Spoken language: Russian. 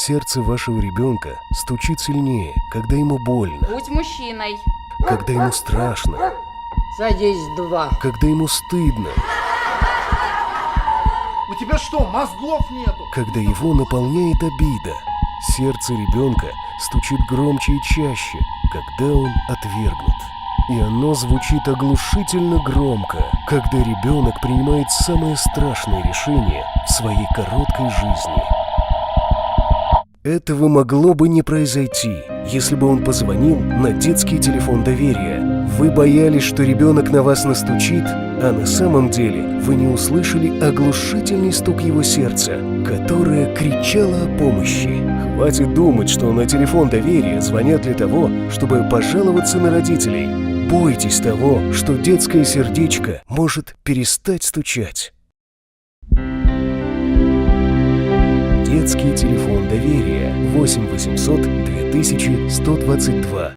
Сердце вашего ребенка стучит сильнее, когда ему больно, Будь мужчиной. когда ему страшно, Садись, 2. когда ему стыдно, У тебя что, мозгов нету? когда его наполняет обида. Сердце ребенка стучит громче и чаще, когда он отвергнут. И оно звучит оглушительно громко, когда ребенок принимает самое страшное решение в своей короткой жизни. Этого могло бы не произойти, если бы он позвонил на детский телефон доверия. Вы боялись, что ребенок на вас настучит, а на самом деле вы не услышали оглушительный стук его сердца, которое кричало о помощи. Хватит думать, что на телефон доверия звонят для того, чтобы пожаловаться на родителей. Бойтесь того, что детское сердечко может перестать стучать. Детский телефон доверия 8 800 2122.